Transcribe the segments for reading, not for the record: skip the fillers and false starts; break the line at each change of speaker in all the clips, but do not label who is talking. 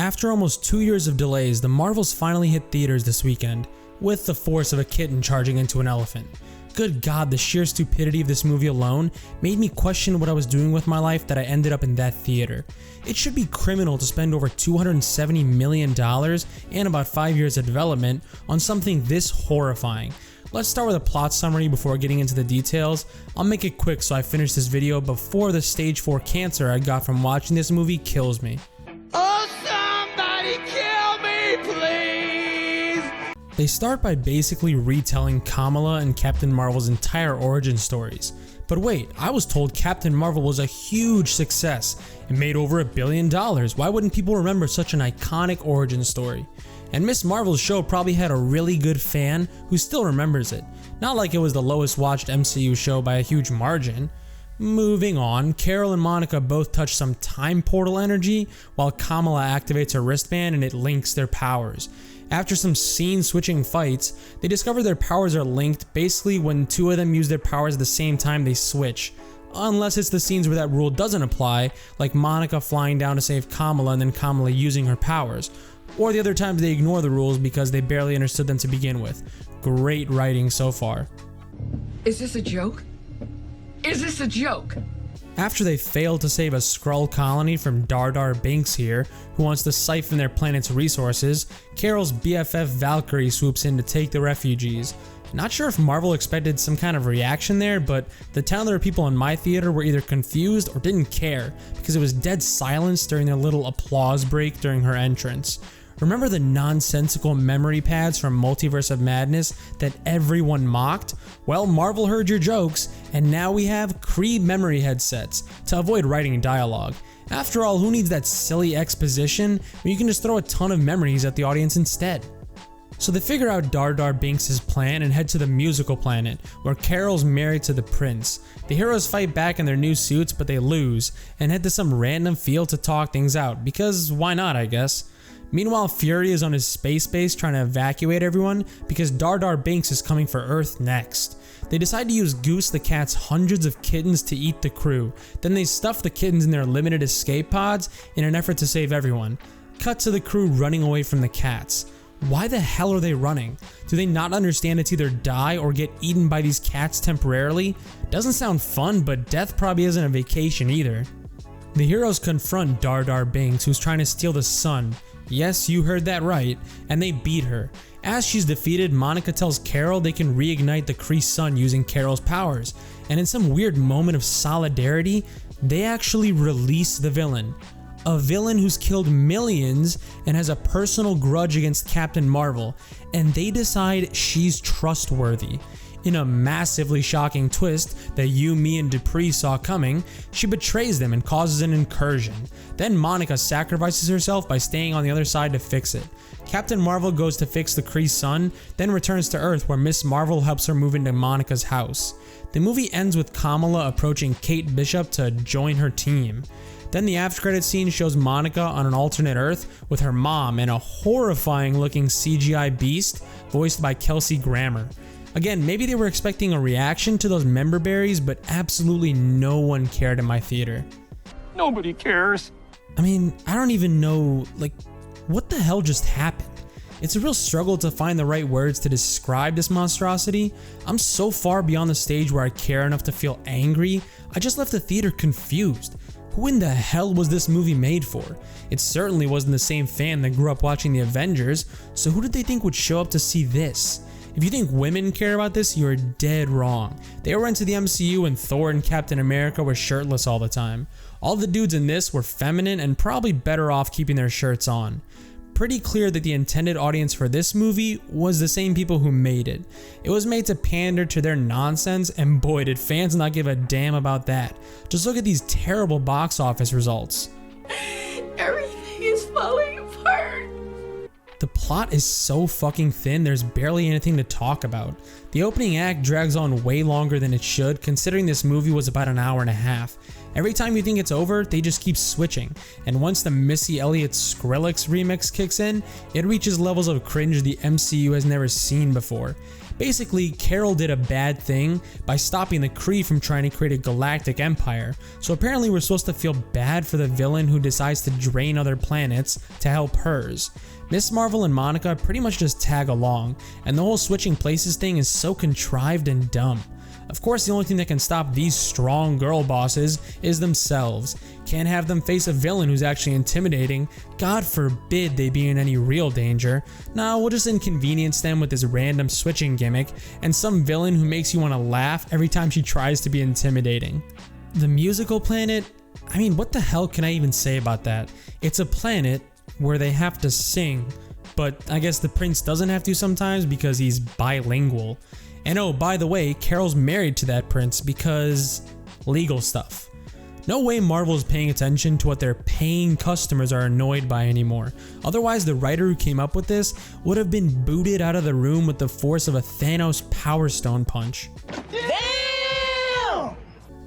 After almost 2 years of delays, the Marvels finally hit theaters this weekend, with the force of a kitten charging into an elephant. Good God, the sheer stupidity of this movie alone made me question what I was doing with my life that I ended up in that theater. It should be criminal to spend over $270 million and about 5 years of development on something this horrifying. Let's start with a plot summary before getting into the details. I'll make it quick so I finish this video before the stage 4 cancer I got from watching this movie kills me.
Oh, somebody kill me, please!
They start by basically retelling Kamala and Captain Marvel's entire origin stories. But wait, I was told Captain Marvel was a huge success. It made over $1 billion. Why wouldn't people remember such an iconic origin story? And Ms. Marvel's show probably had a really good fan who still remembers it. Not like it was the lowest watched MCU show by a huge margin. Moving on, Carol and Monica both touch some time portal energy while Kamala activates her wristband and it links their powers. After some scene-switching fights, they discover their powers are linked. Basically, when two of them use their powers at the same time, they switch. Unless it's the scenes where that rule doesn't apply, like Monica flying down to save Kamala and then Kamala using her powers. Or the other times they ignore the rules because they barely understood them to begin with. Great writing so far.
Is this a joke? Is this a joke?
After they fail to save a Skrull colony from Dar Binks here, who wants to siphon their planet's resources, Carol's BFF Valkyrie swoops in to take the refugees. Not sure if Marvel expected some kind of reaction there, but the talented people in my theater were either confused or didn't care, because it was dead silence during their little applause break during her entrance. Remember the nonsensical memory pads from Multiverse of Madness that everyone mocked? Well, Marvel heard your jokes, and now we have Kree memory headsets to avoid writing dialogue. After all, who needs that silly exposition when you can just throw a ton of memories at the audience instead? So they figure out Dar Binks' plan and head to the musical planet, where Carol's married to the prince. The heroes fight back in their new suits, but they lose, and head to some random field to talk things out, because why not, I guess. Meanwhile, Fury is on his space base trying to evacuate everyone because Dar Binks is coming for Earth next. They decide to use Goose the cat's hundreds of kittens to eat the crew. Then they stuff the kittens in their limited escape pods in an effort to save everyone. Cut to the crew running away from the cats. Why the hell are they running? Do they not understand it's either die or get eaten by these cats temporarily? Doesn't sound fun, but death probably isn't a vacation either. The heroes confront Dar Binks, who's trying to steal the sun. Yes, you heard that right, and they beat her. As she's defeated, Monica tells Carol they can reignite the Kree sun using Carol's powers, and in some weird moment of solidarity, they actually release the villain. A villain who's killed millions and has a personal grudge against Captain Marvel, and they decide she's trustworthy. In a massively shocking twist that you, me, and Dupree saw coming, she betrays them and causes an incursion. Then Monica sacrifices herself by staying on the other side to fix it. Captain Marvel goes to fix the Kree sun, then returns to Earth where Miss Marvel helps her move into Monica's house. The movie ends with Kamala approaching Kate Bishop to join her team. Then the after credit scene shows Monica on an alternate Earth with her mom and a horrifying looking CGI beast voiced by Kelsey Grammer. Again, maybe they were expecting a reaction to those member berries, but absolutely no one cared in my theater.
Nobody cares.
I mean, I don't even know, what the hell just happened? It's a real struggle to find the right words to describe this monstrosity. I'm so far beyond the stage where I care enough to feel angry, I just left the theater confused. Who in the hell was this movie made for? It certainly wasn't the same fan that grew up watching the Avengers, so who did they think would show up to see this? If you think women care about this, you're dead wrong. They were into the MCU and Thor and Captain America were shirtless all the time. All the dudes in this were feminine and probably better off keeping their shirts on. Pretty clear that the intended audience for this movie was the same people who made it. It was made to pander to their nonsense, and boy did fans not give a damn about that. Just look at these terrible box office results.
Everything is falling apart.
The plot is so fucking thin, there's barely anything to talk about. The opening act drags on way longer than it should, considering this movie was about an hour and a half. Every time you think it's over, they just keep switching, and once the Missy Elliott Skrillex remix kicks in, it reaches levels of cringe the MCU has never seen before. Basically, Carol did a bad thing by stopping the Kree from trying to create a galactic empire, so apparently we're supposed to feel bad for the villain who decides to drain other planets to help hers. Miss Marvel and Monica pretty much just tag along, and the whole switching places thing is so contrived and dumb. Of course, the only thing that can stop these strong girl bosses is themselves. Can't have them face a villain who's actually intimidating. God forbid they be in any real danger. No, we'll just inconvenience them with this random switching gimmick and some villain who makes you want to laugh every time she tries to be intimidating. The musical planet? I mean, what the hell can I even say about that? It's a planet where they have to sing, but I guess the prince doesn't have to sometimes because he's bilingual. And oh, by the way, Carol's married to that prince because legal stuff. No way Marvel's paying attention to what their paying customers are annoyed by anymore. Otherwise, the writer who came up with this would have been booted out of the room with the force of a Thanos Power Stone punch.
Damn!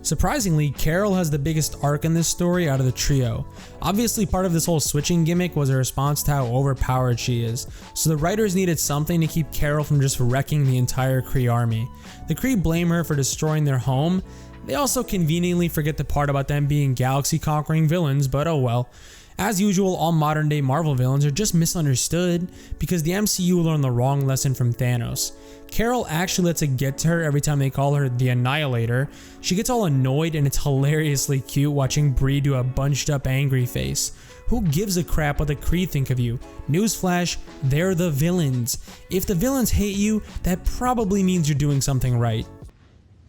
Surprisingly, Carol has the biggest arc in this story out of the trio. Obviously, part of this whole switching gimmick was a response to how overpowered she is, so the writers needed something to keep Carol from just wrecking the entire Kree army. The Kree blame her for destroying their home. They also conveniently forget the part about them being galaxy-conquering villains, but oh well. As usual, all modern-day Marvel villains are just misunderstood because the MCU learned the wrong lesson from Thanos. Carol actually lets it get to her every time they call her the Annihilator. She gets all annoyed and it's hilariously cute watching Brie do a bunched up angry face. Who gives a crap what the Kree think of you? Newsflash, they're the villains. If the villains hate you, that probably means you're doing something right.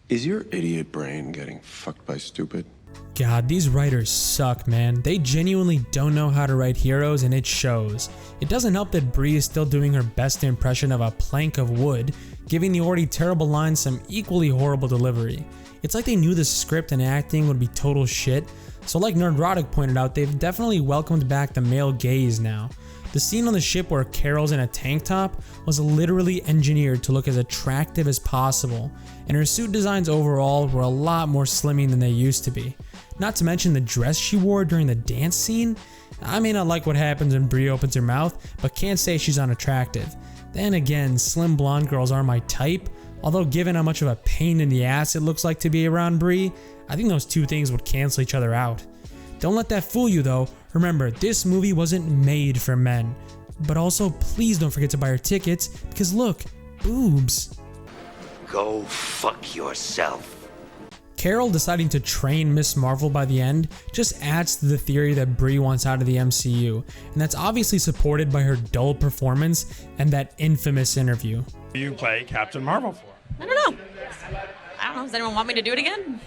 Is your idiot brain getting fucked by stupid?
God, these writers suck, man. They genuinely don't know how to write heroes and it shows. It doesn't help that Brie is still doing her best impression of a plank of wood, giving the already terrible lines some equally horrible delivery. It's like they knew the script and acting would be total shit, so like Nerdrotic pointed out, they've definitely welcomed back the male gaze now. The scene on the ship where Carol's in a tank top was literally engineered to look as attractive as possible, and her suit designs overall were a lot more slimming than they used to be. Not to mention the dress she wore during the dance scene. I may not like what happens when Brie opens her mouth, but can't say she's unattractive. Then again, slim blonde girls are my type, although given how much of a pain in the ass it looks like to be around Brie, I think those two things would cancel each other out. Don't let that fool you though. Remember, this movie wasn't made for men. But also, please don't forget to buy your tickets, because look, boobs.
Go fuck yourself.
Carol deciding to train Miss Marvel by the end just adds to the theory that Brie wants out of the MCU, and that's obviously supported by her dull performance and that infamous interview.
Who do you play Captain Marvel for?
I don't know. Does anyone want me to do it again?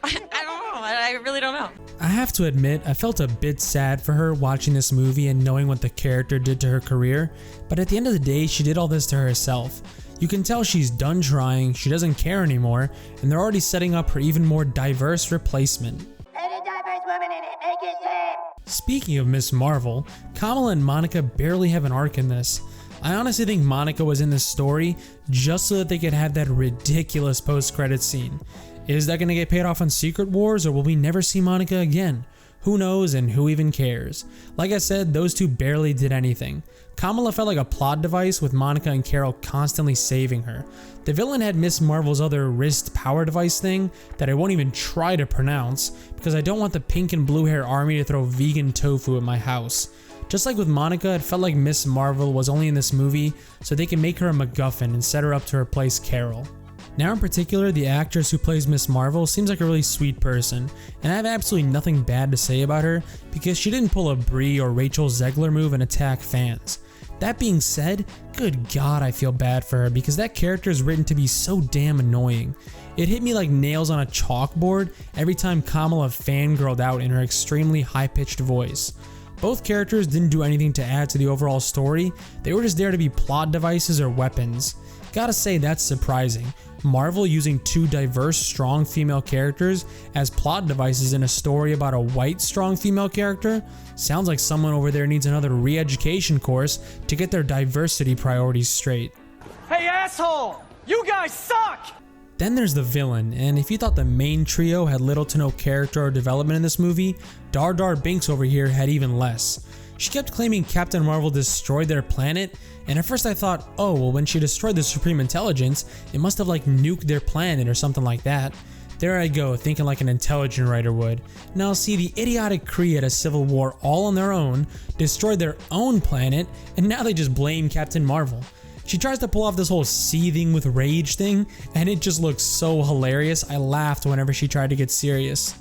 I don't know. I really don't know.
I have to admit, I felt a bit sad for her watching this movie and knowing what the character did to her career, but at the end of the day, she did all this to herself. You can tell she's done trying, she doesn't care anymore, and they're already setting up her even more diverse replacement.
Any diverse woman in it, make it same.
Speaking of Miss Marvel, Kamala and Monica barely have an arc in this. I honestly think Monica was in this story just so that they could have that ridiculous post-credits scene. Is that going to get paid off on Secret Wars, or will we never see Monica again? Who knows, and who even cares? Like I said, those two barely did anything. Kamala felt like a plot device with Monica and Carol constantly saving her. The villain had Miss Marvel's other wrist power device thing that I won't even try to pronounce because I don't want the pink and blue hair army to throw vegan tofu at my house. Just like with Monica, it felt like Miss Marvel was only in this movie so they can make her a MacGuffin and set her up to replace Carol. Now in particular, the actress who plays Miss Marvel seems like a really sweet person, and I have absolutely nothing bad to say about her because she didn't pull a Brie or Rachel Zegler move and attack fans. That being said, good God, I feel bad for her because that character is written to be so damn annoying. It hit me like nails on a chalkboard every time Kamala fangirled out in her extremely high-pitched voice. Both characters didn't do anything to add to the overall story, they were just there to be plot devices or weapons. Gotta say, that's surprising. Marvel using two diverse, strong female characters as plot devices in a story about a white, strong female character? Sounds like someone over there needs another re-education course to get their diversity priorities straight.
Hey, asshole! You guys suck!
Then there's the villain, and if you thought the main trio had little to no character or development in this movie, Dar Dar Binks over here had even less. She kept claiming Captain Marvel destroyed their planet, and at first I thought, oh well, when she destroyed the Supreme Intelligence, it must have like nuked their planet or something like that. There I go, thinking like an intelligent writer would. Now see, the idiotic Kree at a civil war all on their own, destroyed their own planet, and now they just blame Captain Marvel. She tries to pull off this whole seething with rage thing, and it just looks so hilarious. I laughed whenever she tried to get serious.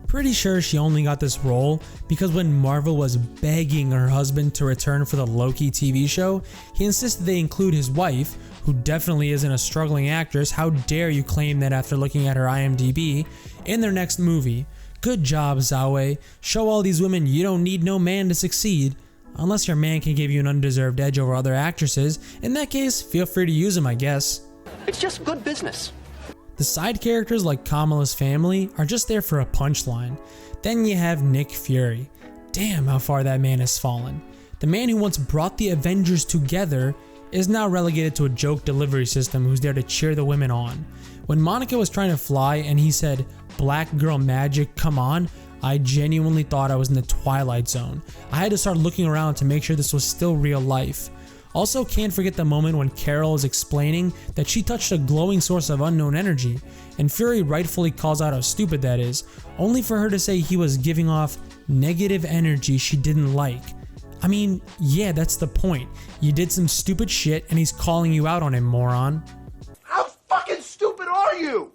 Pretty sure she only got this role because when Marvel was begging her husband to return for the Loki TV show, he insisted they include his wife, who definitely isn't a struggling actress. How dare you claim that after looking at her IMDb, in their next movie. Good job, Zawe. Show all these women you don't need no man to succeed. Unless your man can give you an undeserved edge over other actresses. In that case, feel free to use him, I guess.
It's just good business.
The side characters like Kamala's family are just there for a punchline. Then you have Nick Fury. Damn how far that man has fallen. The man who once brought the Avengers together is now relegated to a joke delivery system who's there to cheer the women on. When Monica was trying to fly and he said, "Black girl magic, come on," I genuinely thought I was in the Twilight Zone. I had to start looking around to make sure this was still real life. Also, can't forget the moment when Carol is explaining that she touched a glowing source of unknown energy, and Fury rightfully calls out how stupid that is, only for her to say he was giving off negative energy she didn't like. I mean, yeah, that's the point. You did some stupid shit and he's calling you out on it, moron.
How fucking stupid are you?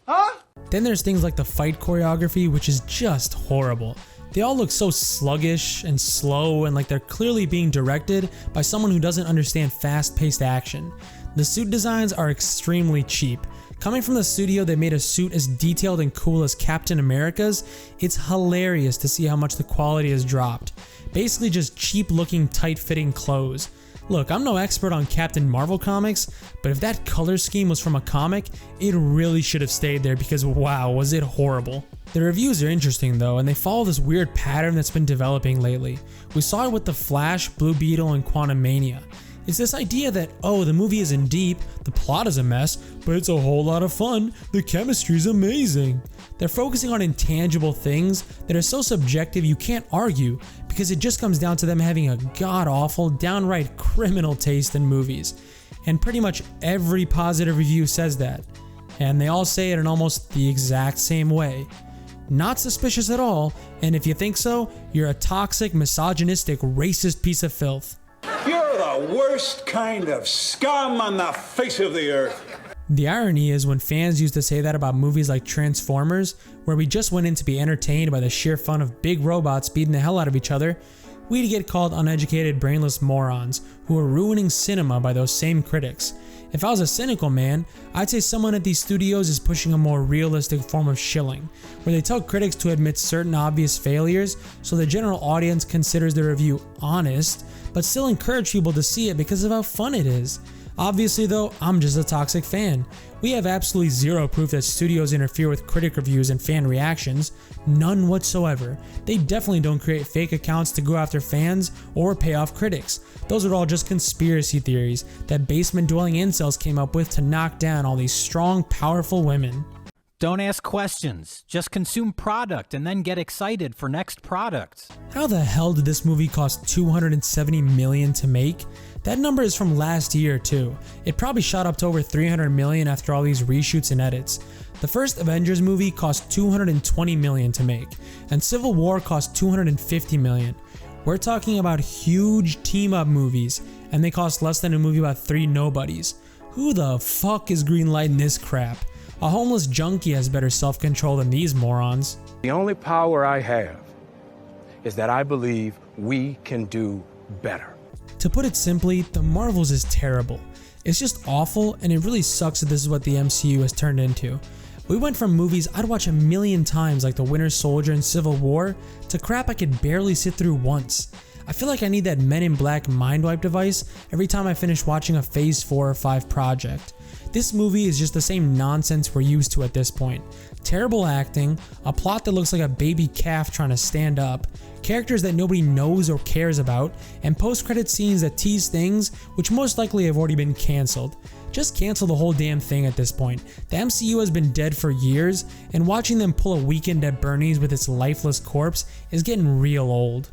Huh?
Then there's things like the fight choreography, which is just horrible. They all look so sluggish and slow and like they're clearly being directed by someone who doesn't understand fast-paced action. The suit designs are extremely cheap. Coming from the studio that made a suit as detailed and cool as Captain America's, it's hilarious to see how much the quality has dropped. Basically just cheap looking tight-fitting clothes. Look, I'm no expert on Captain Marvel comics, but if that color scheme was from a comic, it really should have stayed there because wow, was it horrible. The reviews are interesting though, and they follow this weird pattern that's been developing lately. We saw it with The Flash, Blue Beetle, and Quantumania. It's this idea that, oh, the movie isn't deep, the plot is a mess, but it's a whole lot of fun, the chemistry's amazing. They're focusing on intangible things that are so subjective you can't argue because it just comes down to them having a god-awful, downright criminal taste in movies. And pretty much every positive review says that. And they all say it in almost the exact same way. Not suspicious at all, and if you think so, you're a toxic, misogynistic, racist piece of filth.
You're the worst kind of scum on the face of the earth.
The irony is when fans used to say that about movies like Transformers, where we just went in to be entertained by the sheer fun of big robots beating the hell out of each other, we'd get called uneducated, brainless morons who are ruining cinema by those same critics. If I was a cynical man, I'd say someone at these studios is pushing a more realistic form of shilling, where they tell critics to admit certain obvious failures so the general audience considers the review honest, but still encourage people to see it because of how fun it is. Obviously though, I'm just a toxic fan. We have absolutely zero proof that studios interfere with critic reviews and fan reactions. None whatsoever. They definitely don't create fake accounts to go after fans or pay off critics. Those are all just conspiracy theories that basement-dwelling incels came up with to knock down all these strong, powerful women.
Don't ask questions. Just consume product and then get excited for next products.
How the hell did this movie cost $270 million to make? That number is from last year too. It probably shot up to over $300 million after all these reshoots and edits. The first Avengers movie cost $220 million to make, and Civil War cost $250 million. We're talking about huge team-up movies, and they cost less than a movie about three nobodies. Who the fuck is greenlighting this crap? A homeless junkie has better self-control than these morons.
The only power I have is that I believe we can do better.
To put it simply, The Marvels is terrible. It's just awful, and it really sucks that this is what the MCU has turned into. We went from movies I'd watch a million times like The Winter Soldier and Civil War to crap I could barely sit through once. I feel like I need that Men in Black mind wipe device every time I finish watching a Phase 4 or 5 project. This movie is just the same nonsense we're used to at this point. Terrible acting, a plot that looks like a baby calf trying to stand up, characters that nobody knows or cares about, and post-credit scenes that tease things which most likely have already been cancelled. Just cancel the whole damn thing at this point. The MCU has been dead for years, and watching them pull a Weekend at Bernie's with its lifeless corpse is getting real old.